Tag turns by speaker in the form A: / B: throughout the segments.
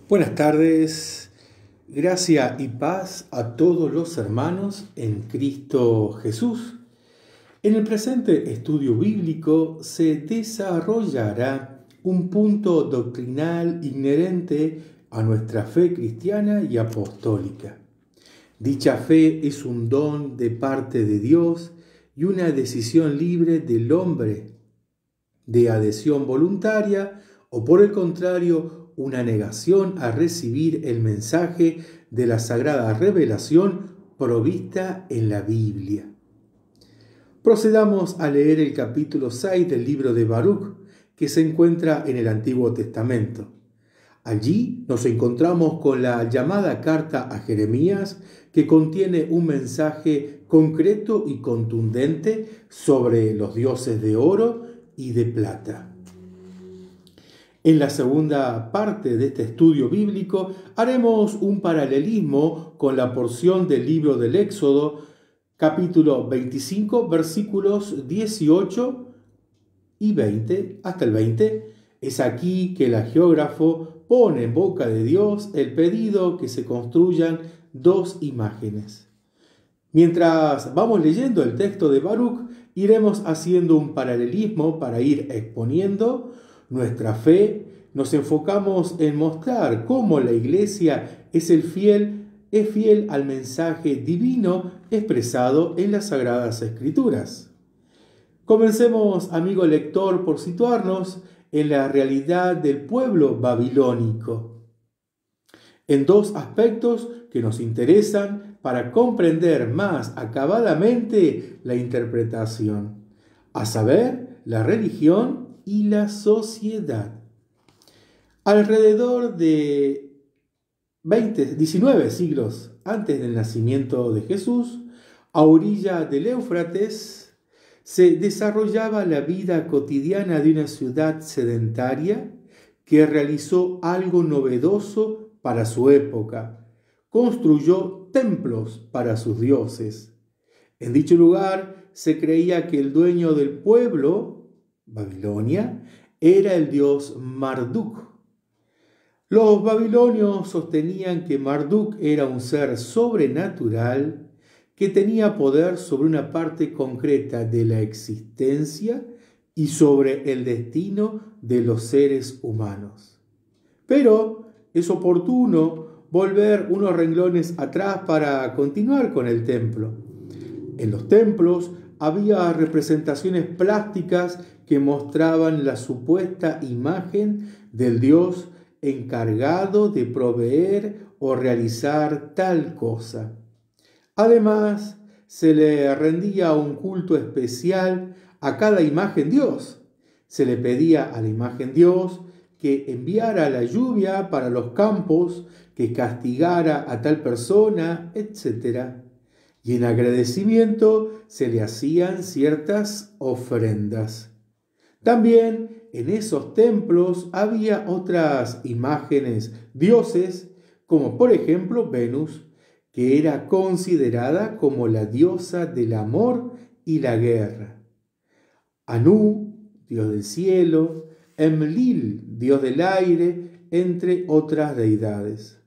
A: Buenas tardes, gracia y paz a todos los hermanos en Cristo Jesús. En el presente estudio bíblico se desarrollará un punto doctrinal inherente a nuestra fe cristiana y apostólica. Dicha fe es un don de parte de Dios y una decisión libre del hombre, de adhesión voluntaria o por el contrario, una negación a recibir el mensaje de la sagrada revelación provista en la Biblia. Procedamos a leer el capítulo 6 del libro de Baruch, que se encuentra en el Antiguo Testamento. Allí nos encontramos con la llamada carta a Jeremías, que contiene un mensaje concreto y contundente sobre los dioses de oro y de plata. En la segunda parte de este estudio bíblico haremos un paralelismo con la porción del libro del Éxodo, capítulo 25, versículos 18 y 20, hasta el 20. Es aquí que el hagiógrafo pone en boca de Dios el pedido que se construyan dos imágenes. Mientras vamos leyendo el texto de Baruch, iremos haciendo un paralelismo para ir exponiendo nuestra fe. Nos enfocamos en mostrar cómo la Iglesia es fiel al mensaje divino expresado en las Sagradas Escrituras. Comencemos, amigo lector, por situarnos en la realidad del pueblo babilónico, en dos aspectos que nos interesan para comprender más acabadamente la interpretación, a saber, la religión y la sociedad. Alrededor de 19 siglos antes del nacimiento de Jesús, a orilla del Éufrates, se desarrollaba la vida cotidiana de una ciudad sedentaria que realizó algo novedoso para su época. Construyó templos para sus dioses. En dicho lugar se creía que el dueño del pueblo, Babilonia, era el dios Marduk. Los babilonios sostenían que Marduk era un ser sobrenatural que tenía poder sobre una parte concreta de la existencia y sobre el destino de los seres humanos. Pero es oportuno volver unos renglones atrás para continuar con el templo. En los templos había representaciones plásticas que mostraban la supuesta imagen del dios encargado de proveer o realizar tal cosa. Además, se le rendía un culto especial a cada imagen Dios. Se le pedía a la imagen Dios que enviara la lluvia para los campos, que castigara a tal persona, etc. Y en agradecimiento se le hacían ciertas ofrendas. También en esos templos había otras imágenes, dioses, como por ejemplo Venus, que era considerada como la diosa del amor y la guerra. Anu, dios del cielo, Enlil, dios del aire, entre otras deidades.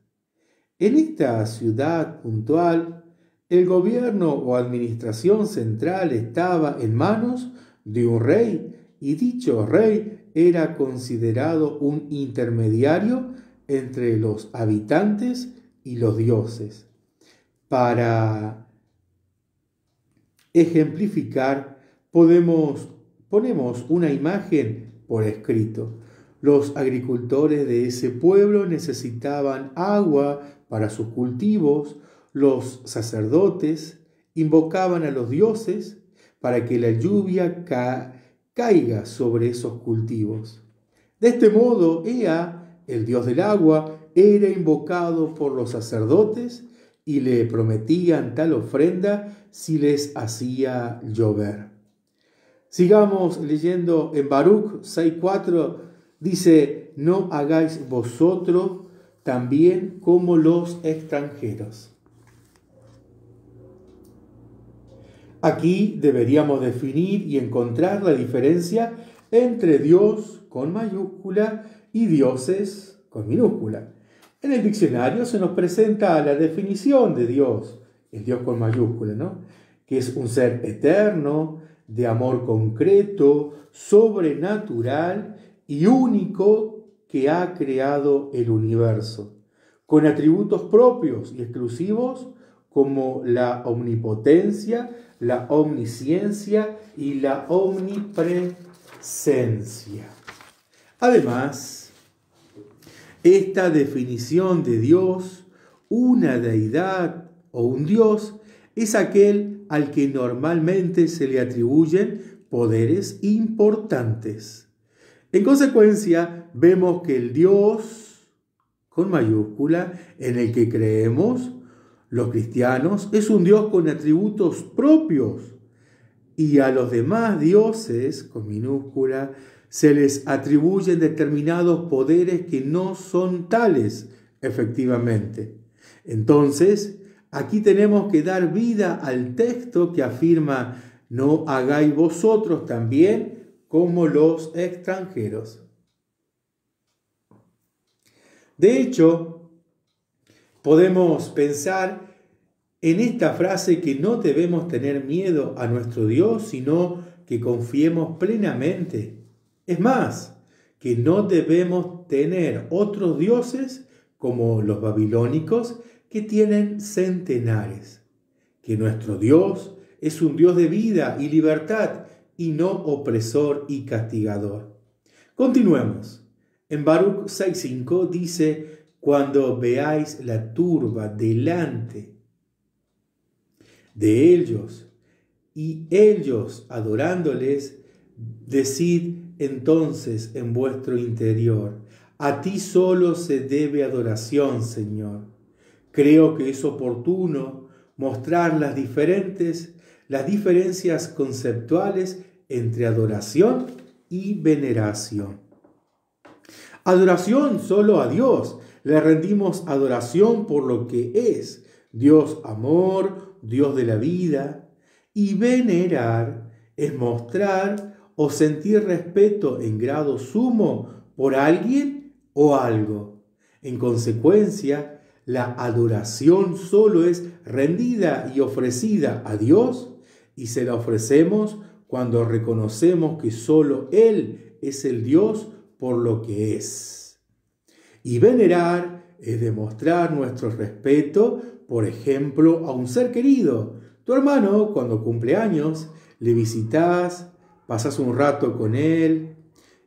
A: En esta ciudad puntual, el gobierno o administración central estaba en manos de un rey, y dicho rey era considerado un intermediario entre los habitantes y los dioses. Para ejemplificar, ponemos una imagen por escrito. Los agricultores de ese pueblo necesitaban agua para sus cultivos. Los sacerdotes invocaban a los dioses para que la lluvia caiga sobre esos cultivos. De este modo, Ea, el dios del agua, era invocado por los sacerdotes y le prometían tal ofrenda si les hacía llover. Sigamos leyendo en Baruch 6:4, dice: no hagáis vosotros también como los extranjeros. Aquí deberíamos definir y encontrar la diferencia entre Dios con mayúscula y dioses con minúscula. En el diccionario se nos presenta la definición de Dios, el Dios con mayúscula, ¿no? Que es un ser eterno, de amor concreto, sobrenatural y único que ha creado el universo, con atributos propios y exclusivos como la omnipotencia, la omnisciencia y la omnipresencia. Además, esta definición de Dios, una deidad o un Dios, es aquel al que normalmente se le atribuyen poderes importantes. En consecuencia, vemos que el Dios, con mayúscula, en el que creemos los cristianos, es un Dios con atributos propios, y a los demás dioses, con minúscula, se les atribuyen determinados poderes que no son tales, efectivamente. Entonces, aquí tenemos que dar vida al texto que afirma: no hagáis vosotros también como los extranjeros. De hecho, podemos pensar en esta frase que no debemos tener miedo a nuestro Dios, sino que confiemos plenamente. Es más, que no debemos tener otros dioses como los babilónicos que tienen centenares. Que nuestro Dios es un Dios de vida y libertad y no opresor y castigador. Continuemos. En Baruch 6:5 dice: cuando veáis la turba delante de ellos y ellos adorándoles, decid entonces en vuestro interior: a ti solo se debe adoración, Señor. Creo que es oportuno mostrar las diferencias conceptuales entre adoración y veneración. Adoración solo a Dios. Le rendimos adoración por lo que es: Dios amor, Dios de la vida. Y venerar es mostrar o sentir respeto en grado sumo por alguien o algo. En consecuencia, la adoración solo es rendida y ofrecida a Dios, y se la ofrecemos cuando reconocemos que solo Él es el Dios por lo que es. Y venerar es demostrar nuestro respeto, por ejemplo, a un ser querido. Tu hermano, cuando cumple años, le visitas, pasas un rato con él,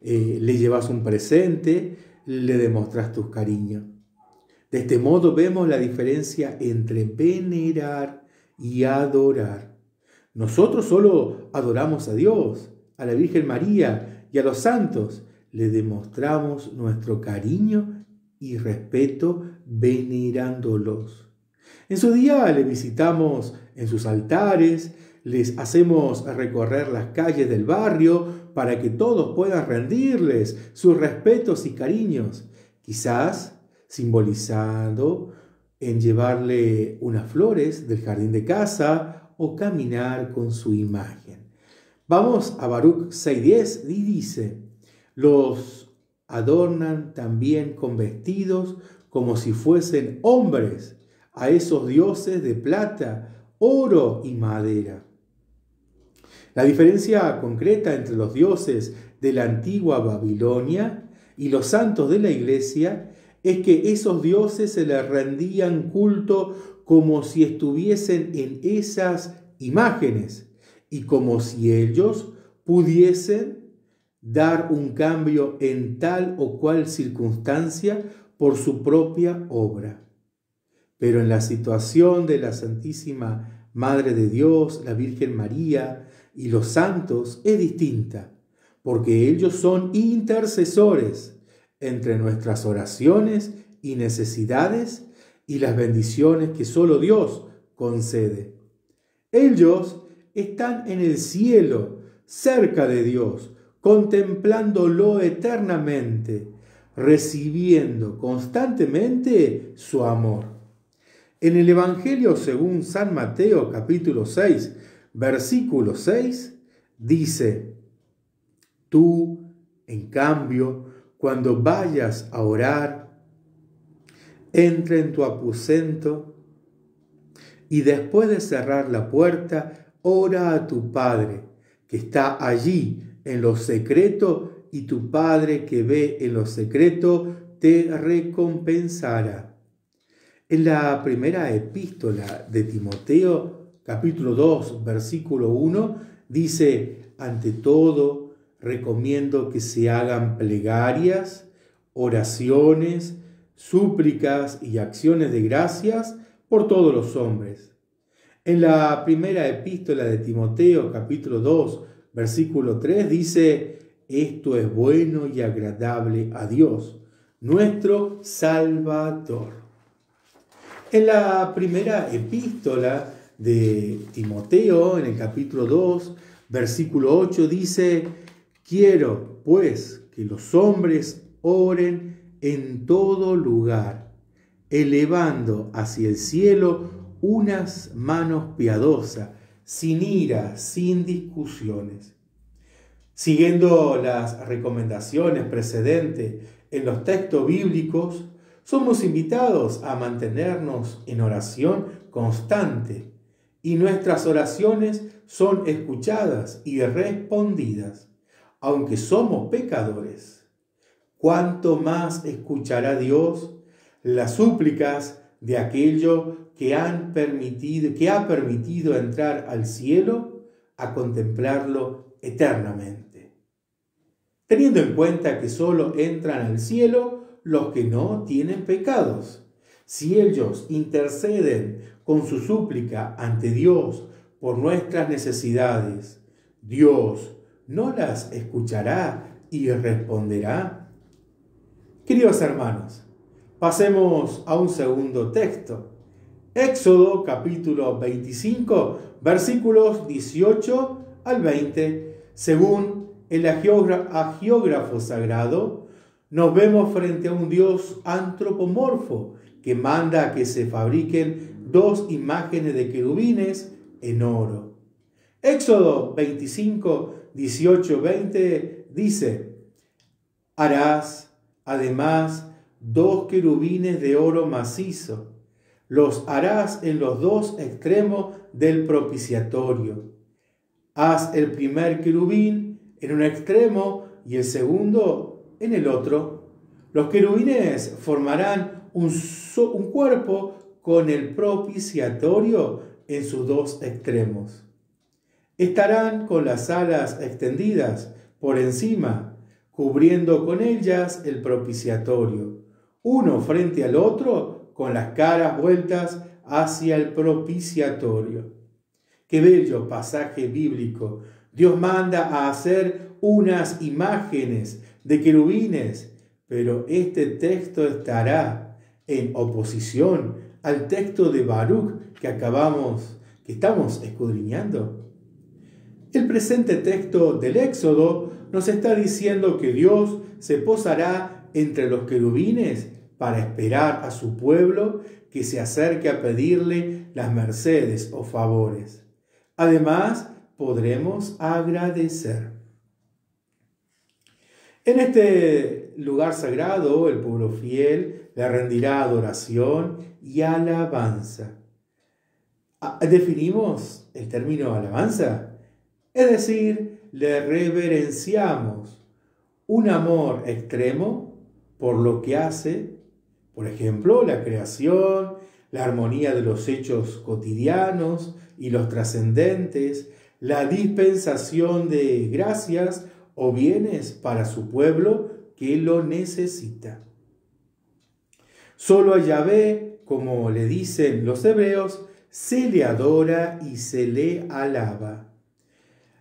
A: le llevas un presente, le demostras tu cariño. De este modo vemos la diferencia entre venerar y adorar. Nosotros solo adoramos a Dios, a la Virgen María y a los santos. Le demostramos nuestro cariño y respeto venerándolos. En su día le visitamos en sus altares, les hacemos recorrer las calles del barrio para que todos puedan rendirles sus respetos y cariños, quizás simbolizado en llevarle unas flores del jardín de casa o caminar con su imagen. Vamos a Baruch 6:10 y dice: los adornan también con vestidos como si fuesen hombres, a esos dioses de plata, oro y madera. La diferencia concreta entre los dioses de la antigua Babilonia y los santos de la Iglesia es que esos dioses se les rendían culto como si estuviesen en esas imágenes y como si ellos pudiesen dar un cambio en tal o cual circunstancia por su propia obra. Pero en la situación de la Santísima Madre de Dios, la Virgen María y los santos es distinta, porque ellos son intercesores entre nuestras oraciones y necesidades y las bendiciones que solo Dios concede. Ellos están en el cielo, cerca de Dios, contemplándolo eternamente, recibiendo constantemente su amor. En el Evangelio según San Mateo, capítulo 6, versículo 6, dice: tú, en cambio, cuando vayas a orar, entra en tu aposento y después de cerrar la puerta, ora a tu Padre, que está allí en lo secreto, y tu Padre que ve en lo secreto te recompensará. En la primera epístola de Timoteo, capítulo 2, versículo 1, dice: ante todo, recomiendo que se hagan plegarias, oraciones, súplicas y acciones de gracias por todos los hombres. En la primera epístola de Timoteo, capítulo 2, versículo 3, dice: esto es bueno y agradable a Dios, nuestro Salvador. En la primera epístola de Timoteo, en el capítulo 2, versículo 8, dice: quiero, pues, que los hombres oren en todo lugar, elevando hacia el cielo unas manos piadosas, sin ira, sin discusiones. Siguiendo las recomendaciones precedentes en los textos bíblicos, somos invitados a mantenernos en oración constante, y nuestras oraciones son escuchadas y respondidas, aunque somos pecadores. ¿Cuánto más escuchará Dios las súplicas de aquello que ha permitido entrar al cielo a contemplarlo eternamente? Teniendo en cuenta que solo entran al cielo los que no tienen pecados. Si ellos interceden con su súplica ante Dios por nuestras necesidades, ¿Dios no las escuchará y responderá? Queridos hermanos, pasemos a un segundo texto. Éxodo capítulo 25, versículos 18 al 20. Según el agiógrafo sagrado, nos vemos frente a un Dios antropomorfo que manda a que se fabriquen dos imágenes de querubines en oro. Éxodo 25, 18, 20 dice: harás además dos querubines de oro macizo. Los harás en los dos extremos del propiciatorio. Haz el primer querubín en un extremo y el segundo en el otro. Los querubines formarán un cuerpo con el propiciatorio en sus dos extremos. Estarán con las alas extendidas por encima, cubriendo con ellas el propiciatorio, uno frente al otro, con las caras vueltas hacia el propiciatorio. Qué bello pasaje bíblico. Dios manda a hacer unas imágenes de querubines, pero este texto estará en oposición al texto de Baruch que estamos escudriñando. El presente texto del Éxodo nos está diciendo que Dios se posará entre los querubines para esperar a su pueblo que se acerque a pedirle las mercedes o favores. Además, podremos agradecer. En este lugar sagrado, el pueblo fiel le rendirá adoración y alabanza. Definimos el término alabanza, es decir, le reverenciamos un amor extremo por lo que hace, por ejemplo, la creación, la armonía de los hechos cotidianos y los trascendentes, la dispensación de gracias o bienes para su pueblo que lo necesita. Solo a Yahvé, como le dicen los hebreos, se le adora y se le alaba.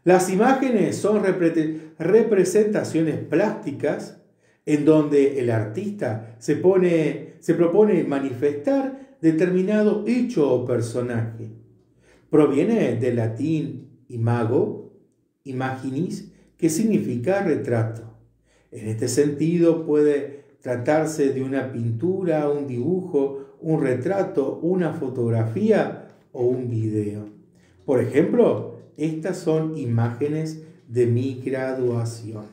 A: Las imágenes son representaciones plásticas en donde el artista se propone manifestar determinado hecho o personaje. Proviene del latín imago, imaginis, que significa retrato. En este sentido puede tratarse de una pintura, un dibujo, un retrato, una fotografía o un video. Por ejemplo, estas son imágenes de mi graduación.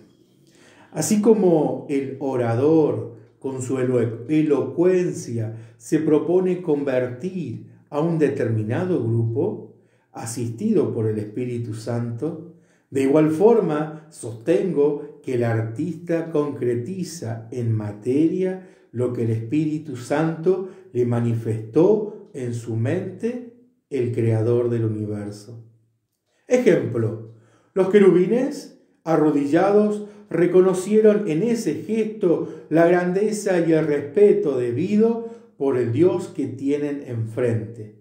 A: Así como el orador con su elocuencia, se propone convertir a un determinado grupo, asistido por el Espíritu Santo, de igual forma sostengo que el artista concretiza en materia lo que el Espíritu Santo le manifestó en su mente, el creador del universo. Ejemplo, los querubines arrodillados reconocieron en ese gesto la grandeza y el respeto debido por el Dios que tienen enfrente.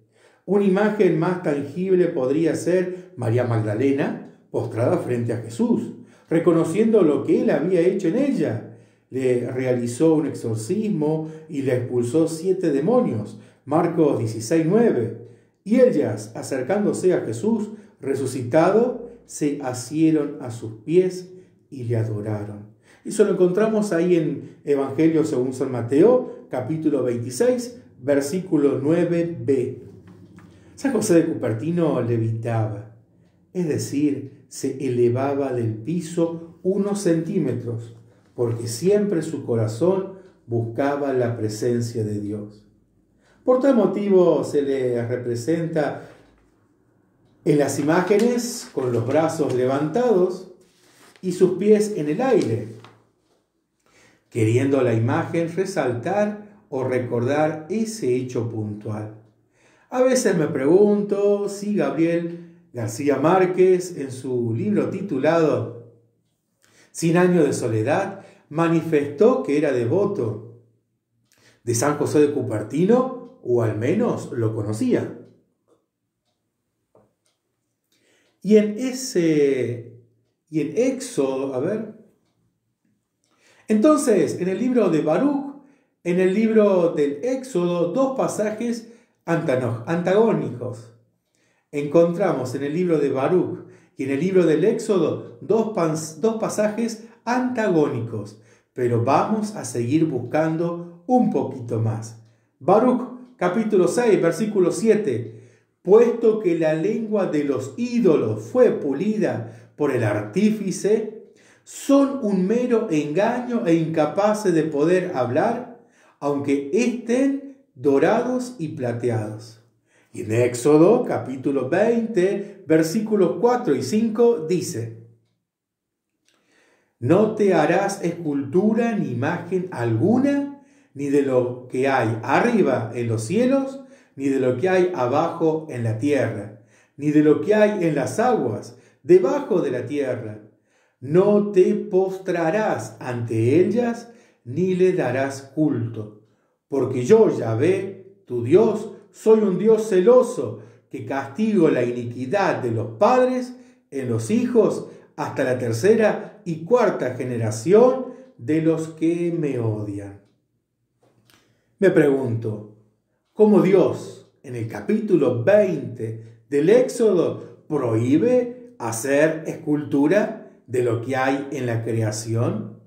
A: Una imagen más tangible podría ser María Magdalena postrada frente a Jesús, reconociendo lo que él había hecho en ella. Le realizó un exorcismo y le expulsó 7 demonios, Marcos 16:9. Y ellas, acercándose a Jesús resucitado, se asieron a sus pies y le adoraron. Eso lo encontramos ahí en Evangelio según San Mateo, capítulo 26, versículo 9b. San José de Cupertino levitaba, es decir, se elevaba del piso unos centímetros, porque siempre su corazón buscaba la presencia de Dios. Por tal motivo se le representa en las imágenes con los brazos levantados y sus pies en el aire, queriendo la imagen resaltar o recordar ese hecho puntual. A veces me pregunto si Gabriel García Márquez, en su libro titulado 100 años de soledad, manifestó que era devoto de San José de Cupertino, o al menos lo conocía. Y en Éxodo, entonces, en el libro de Baruch, en el libro del Éxodo, 2 pasajes antagónicos. Encontramos en el libro de Baruch y en el libro del Éxodo dos pasajes antagónicos, pero vamos a seguir buscando un poquito más. Baruch, capítulo 6, versículo 7. Puesto que la lengua de los ídolos fue pulida por el artífice, son un mero engaño e incapaces de poder hablar, aunque estén dorados y plateados. Y en Éxodo, capítulo 20, versículos 4 y 5, dice: no te harás escultura ni imagen alguna, ni de lo que hay arriba en los cielos, ni de lo que hay abajo en la tierra, ni de lo que hay en las aguas debajo de la tierra. No te postrarás ante ellas, ni le darás culto, porque yo, Yahvé, tu Dios, soy un Dios celoso, que castigo la iniquidad de los padres en los hijos hasta la 3ª y 4ª generación de los que me odian. Me pregunto, ¿cómo Dios en el capítulo 20 del Éxodo prohíbe hacer escultura de lo que hay en la creación?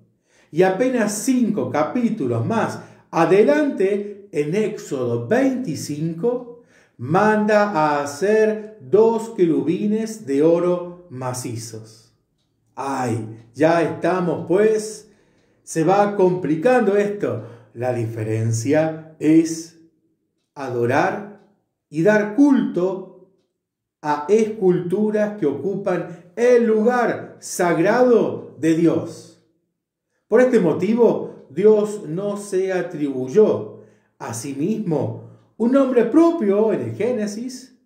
A: Y apenas 5 capítulos más adelante, en Éxodo 25, manda a hacer 2 querubines de oro macizos. ¡Ay! Ya estamos, pues, se va complicando esto. La diferencia es adorar y dar culto a esculturas que ocupan el lugar sagrado de Dios. Por este motivo, Dios no se atribuyó a sí mismo un nombre propio en el Génesis,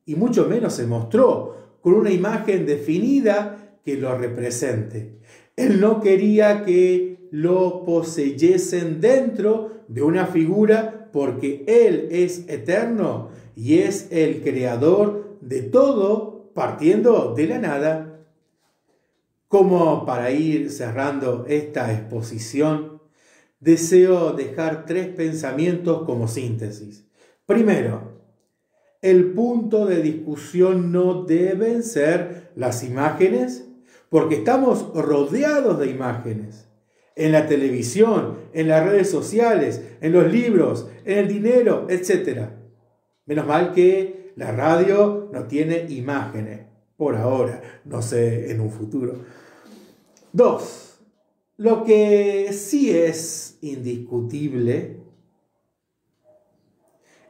A: y mucho menos se mostró con una imagen definida que lo represente. Él no quería que lo poseyesen dentro de una figura, porque Él es eterno y es el creador de todo, partiendo de la nada. Como para ir cerrando esta exposición, deseo dejar 3 pensamientos como síntesis. Primero, el punto de discusión no deben ser las imágenes, porque estamos rodeados de imágenes. En la televisión, en las redes sociales, en los libros, en el dinero, etc. Menos mal que la radio no tiene imágenes, por ahora, no sé en un futuro. 2. Lo que sí es indiscutible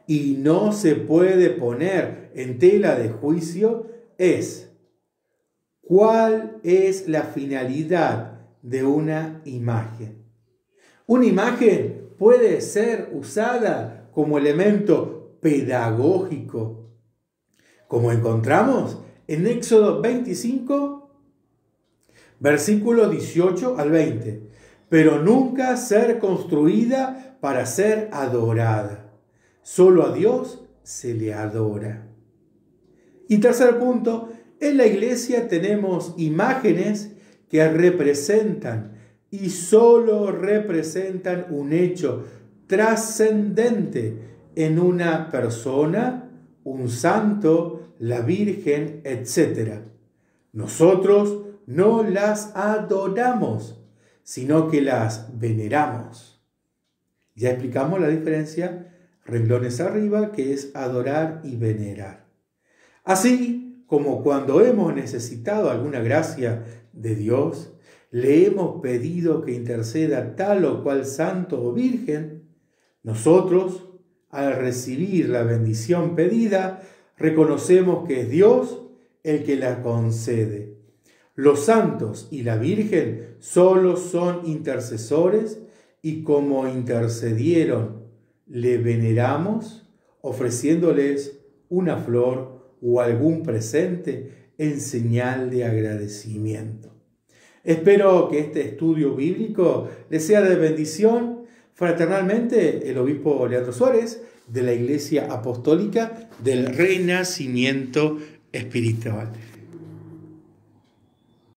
A: y no se puede poner en tela de juicio es cuál es la finalidad de una imagen. Una imagen puede ser usada como elemento pedagógico, como encontramos en Éxodo 25, versículos 18 al 20, pero nunca ser construida para ser adorada. Solo a Dios se le adora. Y tercer punto, en la iglesia tenemos imágenes que representan y solo representan un hecho trascendente en una persona, un santo, la Virgen, etc. Nosotros no las adoramos, sino que las veneramos. Ya explicamos la diferencia, renglones arriba, que es adorar y venerar. Así como cuando hemos necesitado alguna gracia de Dios, le hemos pedido que interceda tal o cual santo o virgen, nosotros, al recibir la bendición pedida, reconocemos que es Dios el que la concede. Los santos y la Virgen solo son intercesores y como intercedieron, le veneramos ofreciéndoles una flor o algún presente en señal de agradecimiento. Espero que este estudio bíblico les sea de bendición. Fraternalmente, el obispo Leandro Suárez, de la Iglesia Apostólica del Renacimiento Espiritual.